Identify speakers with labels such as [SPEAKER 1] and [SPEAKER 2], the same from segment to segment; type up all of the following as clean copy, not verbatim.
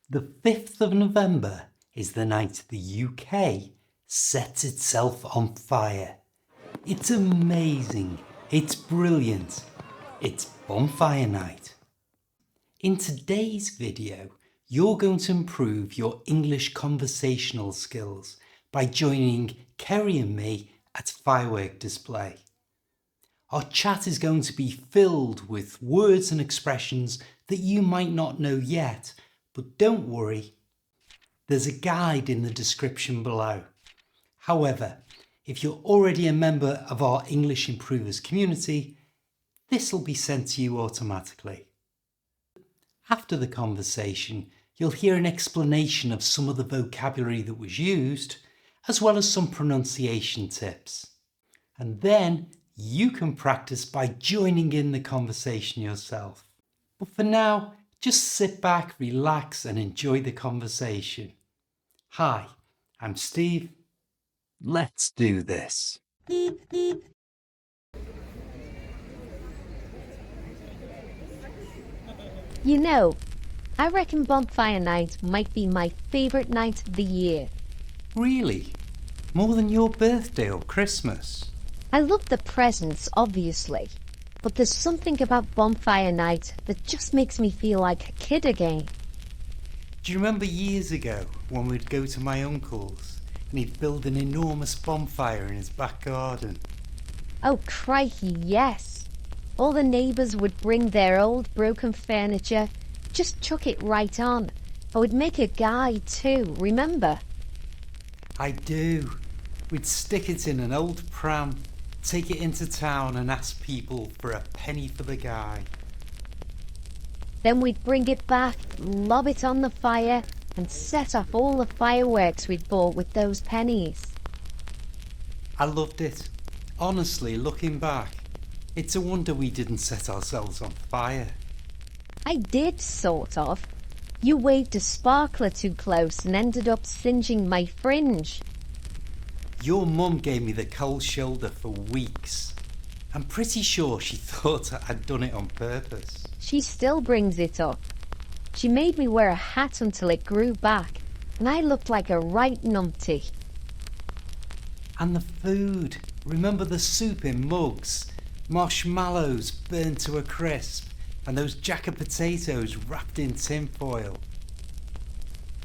[SPEAKER 1] The 5th of November is the night the UK sets itself on fire. It's amazing, it's brilliant, it's Bonfire Night. In today's video, you're going to improve your English conversational skills by joining Kerry and me at firework display. Our chat is going to be filled with words and expressions that you might not know yet, but don't worry, there's a guide in the description below. However, if you're already a member of our English Improvers community, this will be sent to you automatically. After the conversation, you'll hear an explanation of some of the vocabulary that was used, as well as some pronunciation tips. And then you can practice by joining in the conversation yourself. But for now, just sit back, relax, and enjoy the conversation. Hi, I'm Steve. Let's do this.
[SPEAKER 2] You know, I reckon Bonfire Night might be my favourite night of the year.
[SPEAKER 1] Really? More than your birthday or Christmas?
[SPEAKER 2] I love the presents, obviously, but there's something about Bonfire Night that just makes me feel like a kid again.
[SPEAKER 1] Do you remember years ago when we'd go to my uncle's and he'd build an enormous bonfire in his back garden?
[SPEAKER 2] Oh crikey, yes. All the neighbours would bring their old broken furniture, just chuck it right on. I would make a guide too, remember?
[SPEAKER 1] I do. We'd stick it in an old pram, take it into town and ask people for a penny for the guy.
[SPEAKER 2] Then we'd bring it back, lob it on the fire, and set off all the fireworks we'd bought with those pennies.
[SPEAKER 1] I loved it. Honestly, looking back, it's a wonder we didn't set ourselves on fire.
[SPEAKER 2] I did, sort of. You waved a sparkler too close and ended up singeing my fringe.
[SPEAKER 1] Your mum gave me the cold shoulder for weeks. I'm pretty sure she thought I'd done it on purpose.
[SPEAKER 2] She still brings it up. She made me wear a hat until it grew back, and I looked like a right numpty.
[SPEAKER 1] And the food. Remember the soup in mugs? Marshmallows burned to a crisp, and those jacket potatoes wrapped in tin foil.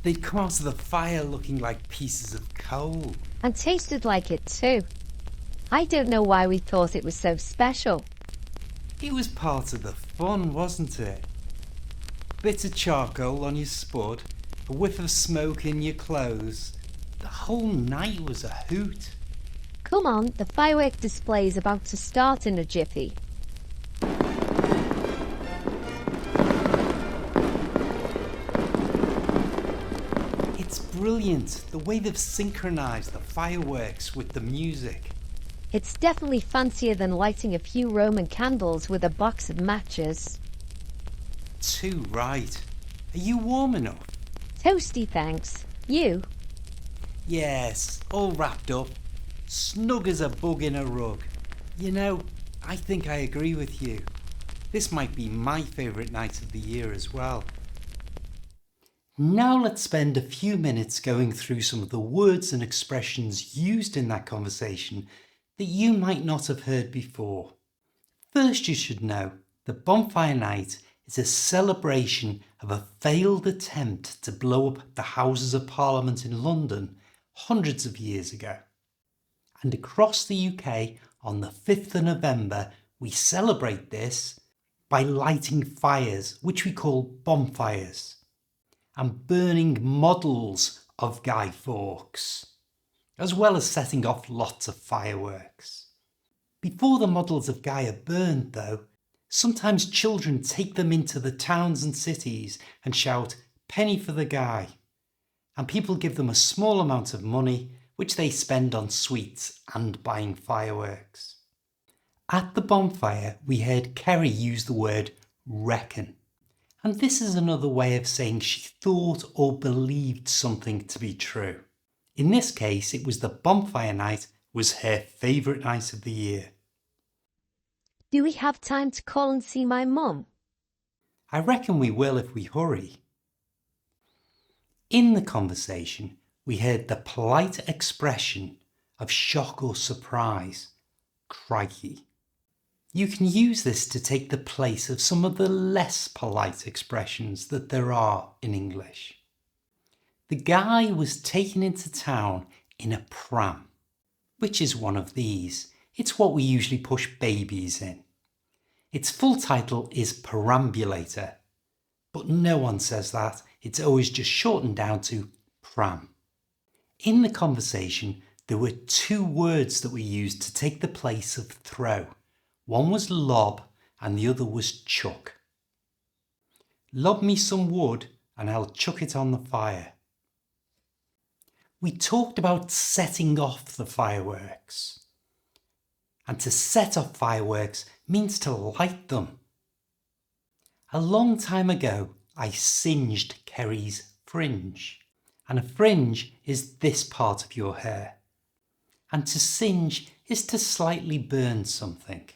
[SPEAKER 1] They'd come out of the fire looking like pieces of coal.
[SPEAKER 2] And tasted like it too. I don't know why we thought it was so special.
[SPEAKER 1] It was part of the fun, wasn't it? Bit of charcoal on your spud, a whiff of smoke in your clothes. The whole night was a hoot.
[SPEAKER 2] Come on, the firework display is about to start in a jiffy.
[SPEAKER 1] It's brilliant, the way they've synchronised the fireworks with the music.
[SPEAKER 2] It's definitely fancier than lighting a few Roman candles with a box of matches.
[SPEAKER 1] Too right. Are you warm enough?
[SPEAKER 2] Toasty, thanks. You?
[SPEAKER 1] Yes, all wrapped up. Snug as a bug in a rug. You know, I think I agree with you. This might be my favourite night of the year as well. Now let's spend a few minutes going through some of the words and expressions used in that conversation that you might not have heard before. First, you should know that Bonfire Night is a celebration of a failed attempt to blow up the Houses of Parliament in London hundreds of years ago. And across the UK on the 5th of November, we celebrate this by lighting fires, which we call bonfires, and burning models of Guy Fawkes, as well as setting off lots of fireworks. Before the models of Guy are burned, though, sometimes children take them into the towns and cities and shout, "Penny for the Guy," and people give them a small amount of money, which they spend on sweets and buying fireworks. At the bonfire, we heard Kerry use the word reckon. And this is another way of saying she thought or believed something to be true. In this case, it was the Bonfire Night was her favourite night of the year.
[SPEAKER 2] Do we have time to call and see my mum?
[SPEAKER 1] I reckon we will if we hurry. In the conversation, we heard the polite expression of shock or surprise, crikey. You can use this to take the place of some of the less polite expressions that there are in English. The guy was taken into town in a pram, which is one of these. It's what we usually push babies in. Its full title is perambulator, but no one says that. It's always just shortened down to pram. In the conversation, there were two words that were used to take the place of throw. One was lob and the other was chuck. Lob me some wood and I'll chuck it on the fire. We talked about setting off the fireworks. And to set off fireworks means to light them. A long time ago, I singed Kerry's fringe. And a fringe is this part of your hair. And to singe is to slightly burn something.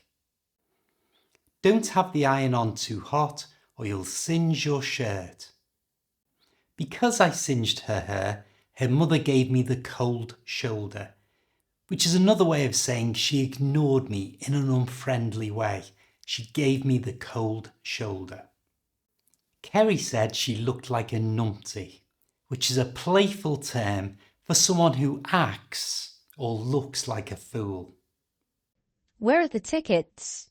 [SPEAKER 1] Don't have the iron on too hot or you'll singe your shirt. Because I singed her hair, her mother gave me the cold shoulder, which is another way of saying she ignored me in an unfriendly way. She gave me the cold shoulder. Kerry said she looked like a numpty, which is a playful term for someone who acts or looks like a fool.
[SPEAKER 2] Where are the tickets?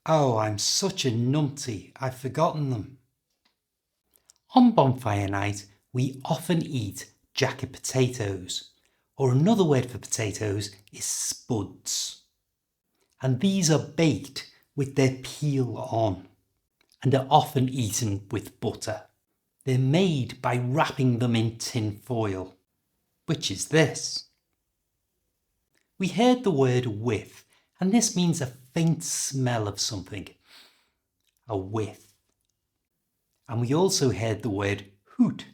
[SPEAKER 1] Oh, I'm such a numpty, I've forgotten them. On bonfire night, we often eat jacket potatoes, or another word for potatoes is spuds. And these are baked with their peel on, and are often eaten with butter. They're made by wrapping them in tin foil, which is this. We heard the word whiff, and this means a faint smell of something, a whiff. And we also heard the word hoot,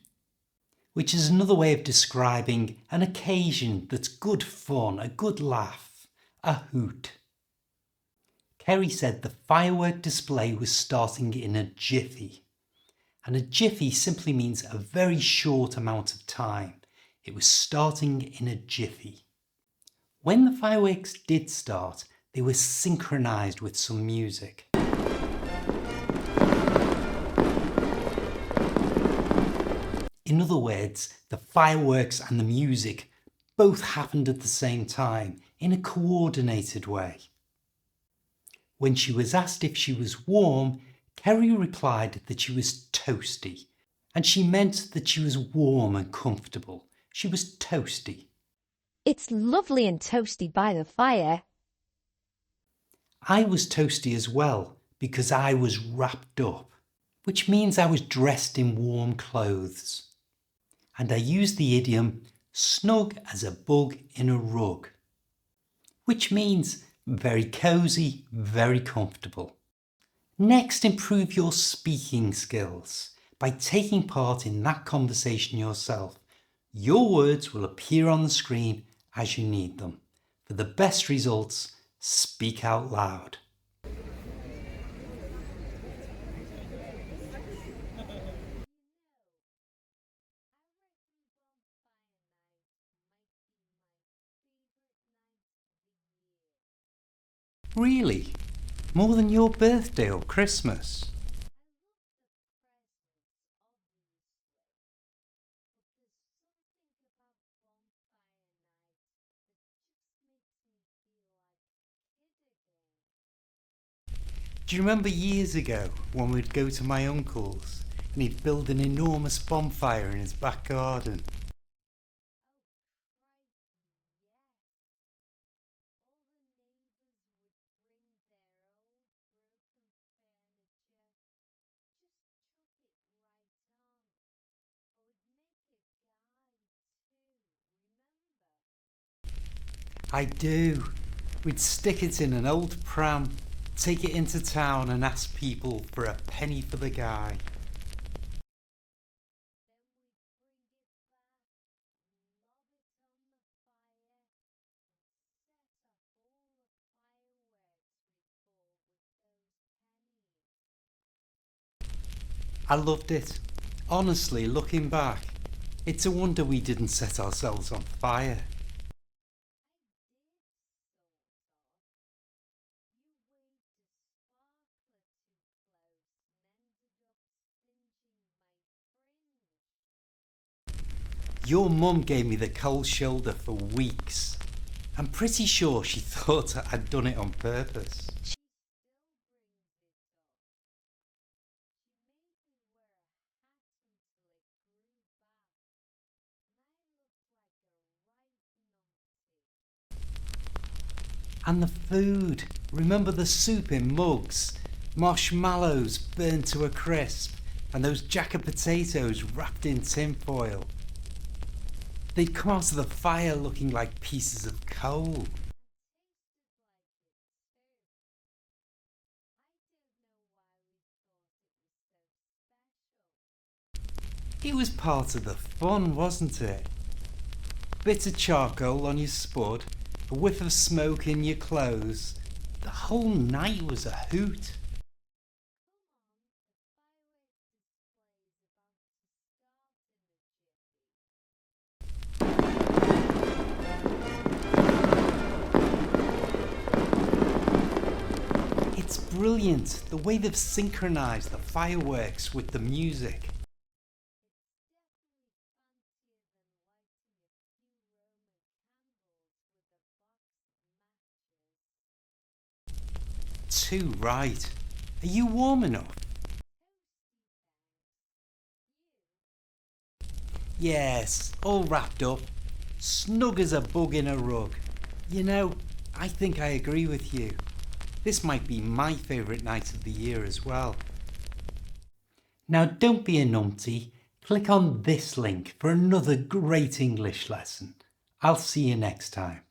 [SPEAKER 1] which is another way of describing an occasion that's good fun, a good laugh, a hoot. Kerry said the firework display was starting in a jiffy, and a jiffy simply means a very short amount of time. It was starting in a jiffy. When the fireworks did start, they were synchronized with some music. In other words, the fireworks and the music both happened at the same time in a coordinated way. When she was asked if she was warm, Kerry replied that she was toasty, and she meant that she was warm and comfortable. She was toasty.
[SPEAKER 2] It's lovely and toasty by the fire.
[SPEAKER 1] I was toasty as well because I was wrapped up, which means I was dressed in warm clothes. And I used the idiom snug as a bug in a rug, which means very cosy, very comfortable. Next, improve your speaking skills by taking part in that conversation yourself. Your words will appear on the screen as you need them. For the best results, speak out loud. Really? More than your birthday or Christmas? Do you remember years ago when we'd go to my uncle's and he'd build an enormous bonfire in his back garden? I do. We'd stick it in an old pram, take it into town and ask people for a penny for the guy. I loved it. Honestly, looking back, it's a wonder we didn't set ourselves on fire. Your mum gave me the cold shoulder for weeks. I'm pretty sure she thought I'd done it on purpose. And the food. Remember the soup in mugs, marshmallows burned to a crisp, and those jacket potatoes wrapped in tin foil. They'd come out of the fire looking like pieces of coal. It was part of the fun, wasn't it? Bit of charcoal on your spud, a whiff of smoke in your clothes. The whole night was a hoot. It's brilliant the way they've synchronized the fireworks with the music. Too right. Are you warm enough? Yes, all wrapped up, snug as a bug in a rug. You know, I think I agree with you. This might be my favourite night of the year as well. Now don't be a numpty, click on this link for another great English lesson. I'll see you next time.